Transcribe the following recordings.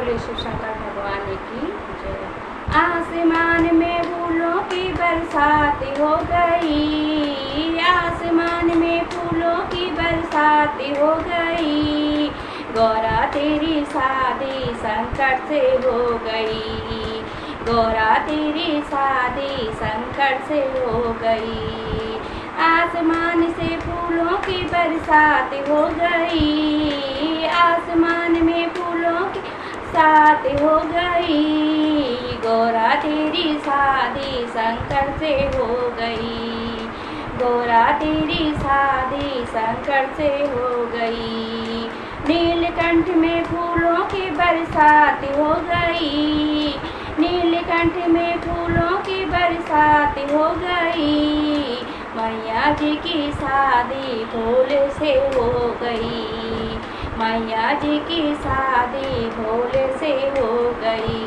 बोले शिव शंकर भगवान की जय। आसमान में फूलों की बरसात हो गई, आसमान में फूलों की बरसात हो गई, गौरा तेरी शादी संकट से हो गई, गौरा तेरी शादी संकट से हो गई। आसमान से फूलों की बरसात हो गई, आसमान में फूलों की बरसात हो गई, गौरा तेरी शादी संकट से हो गई, गौरा तेरी शादी संकट से हो गई। नीलकंठ में फूलों की बरसात हो गई, नीलकंठ में फूलों की बरसात हो गई, मैया जी की शादी भोले से हो गई, मैया जी की शादी भोले से हो गई।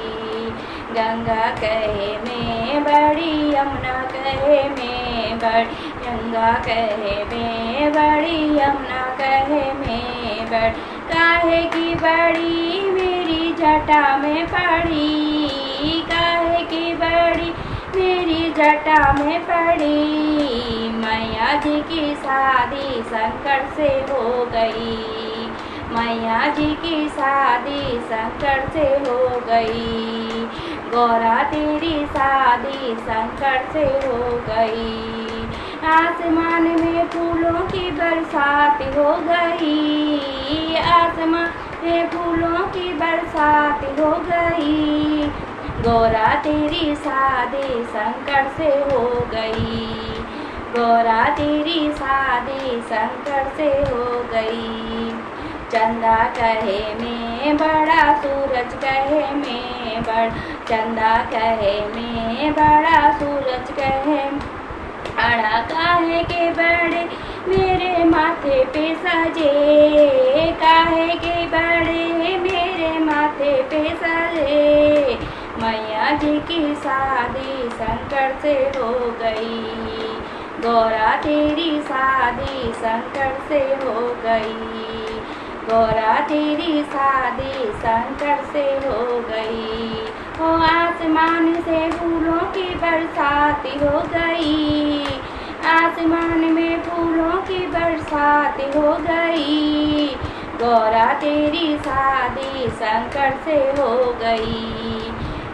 गंगा कहे मैं बड़ी, यमुना कहे मैं बड़ी, गंगा कहे मैं बड़ी, यमुना कहे मैं बड़ी, काहे की बड़ी मेरी जटा में पड़ी, काहे की बड़ी मेरी जटा में पड़ी, मैया जी की शादी संकट से हो गई, मैया जी की शादी संकट से हो गई, गौरा तेरी शादी संकट से हो गई। आसमान में फूलों की बरसात हो गई, आसमान में फूलों की बरसात हो गई, गौरा तेरी शादी संकट से हो गई, गौरा तेरी शादी संकट से हो गई। चंदा कहे मैं बड़ा, सूरज कहे मैं बड़ा, चंदा कहे मैं बड़ा, सूरज कहे बड़ा, काहे के बड़े मेरे माथे पे सजे, काहे के बड़े मेरे माथे पे सजे, मैया जी की शादी संकट से हो गई, गौरा तेरी शादी संकट से हो गई, गौरा तेरी शादी संकट से हो गई। ओ आसमान से फूलों की बरसात हो गई, आसमान में फूलों की बरसात हो गई, गौरा तेरी शादी संकट से हो गई,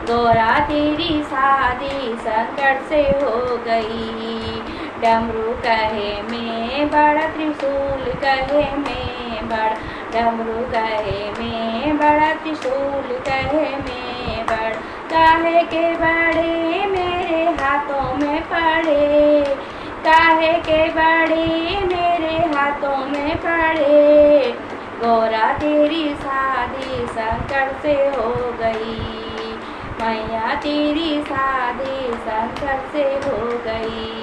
गौरा तेरी शादी संकट से हो गई। डमरू कहे मैं बड़ा, त्रिशूल कहे मैं बड़ा, डमरू कहे मैं बड़ा, त्रिशूल कहे मैं बड़ा, काहे के बड़े मेरे हाथों में पड़े, काहे के बड़े मेरे हाथों में पड़े, गौरा तेरी शादी संकट से हो गई, मैया तेरी शादी संकट से हो गई।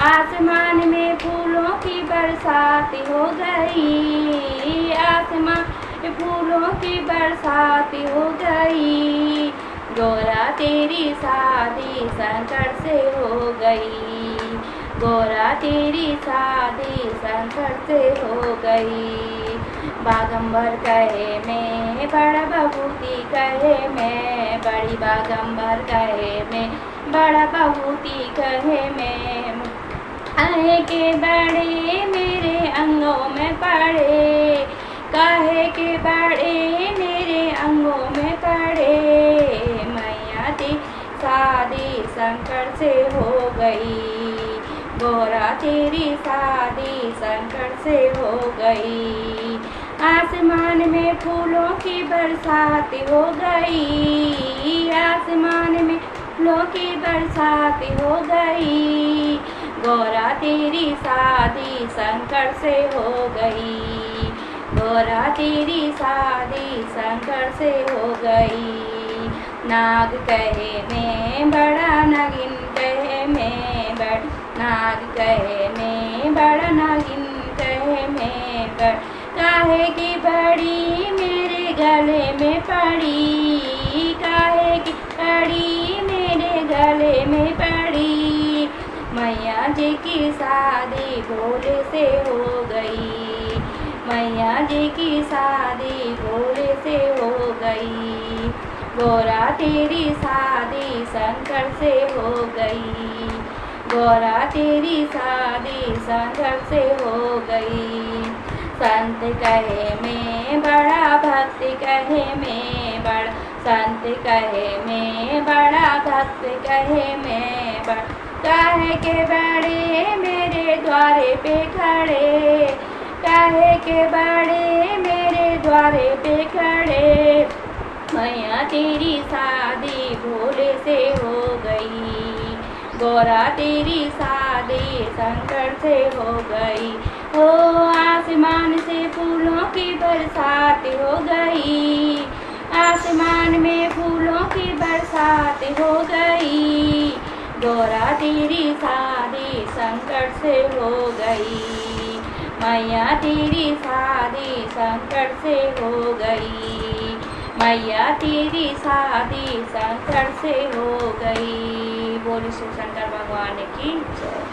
आसमान में फूलों की बरसात हो गई, आसमान में फूलों की बरसात हो गई, गौरा तेरी शादी संकट से हो गई, गौरा तेरी शादी संकट से हो गई। बागंबर कहे मैं बड़ा, बबूती कहे मैं बड़ी, बागंबर कहे मैं बड़ा, बबूती कहे मैं, काहे के बड़े मेरे अंगों में पड़े, काहे के बड़े मेरे अंगों में पड़े, मैया तेरी शादी संकट से हो गई, गौरा तेरी शादी संकट से हो गई। आसमान में फूलों की बरसात हो गई, आसमान में फूलों की बरसात हो गई, गौरा तेरी शादी संकट से हो गई, गौरा तेरी शादी संकट से हो गई। नाग कहे मैं बड़ा, नागिन कहे मैं बड़ा, नाग कहे मैं बड़ा, नागिन कहे मैं बड़ा, काहे की बड़ी मेरे गले में पड़ी, काहे की बड़ी मेरे गले में पड़ी, मैया जी की शादी भोले से हो गई, मैया जी की शादी भोले से हो गई। गौरा तेरी शादी शंकर से हो गई, गौरा तेरी शादी शंकर से हो गई। संत कहे मैं बड़ा, भक्त कहे मैं बड़ा, संत कहे मैं बड़ा, भक्त कहे मैं बड़ा। काहे के बड़े मेरे द्वारे पे खड़े, काहे के बड़े मेरे द्वारे पे खड़े। मैया तेरी शादी भोले से हो गई, गौरा तेरी शादी शंकर से हो गई। ओ आसमान से फूलों की बरसात हो गई, आसमान में फूलों की बरसात हो गई। गौरा तेरी शादी शंकर से हो गई, मैया तेरी शादी शंकर से हो गई, मैया तेरी शादी शंकर से हो गई। बोलो शिव शंकर भगवान की जय।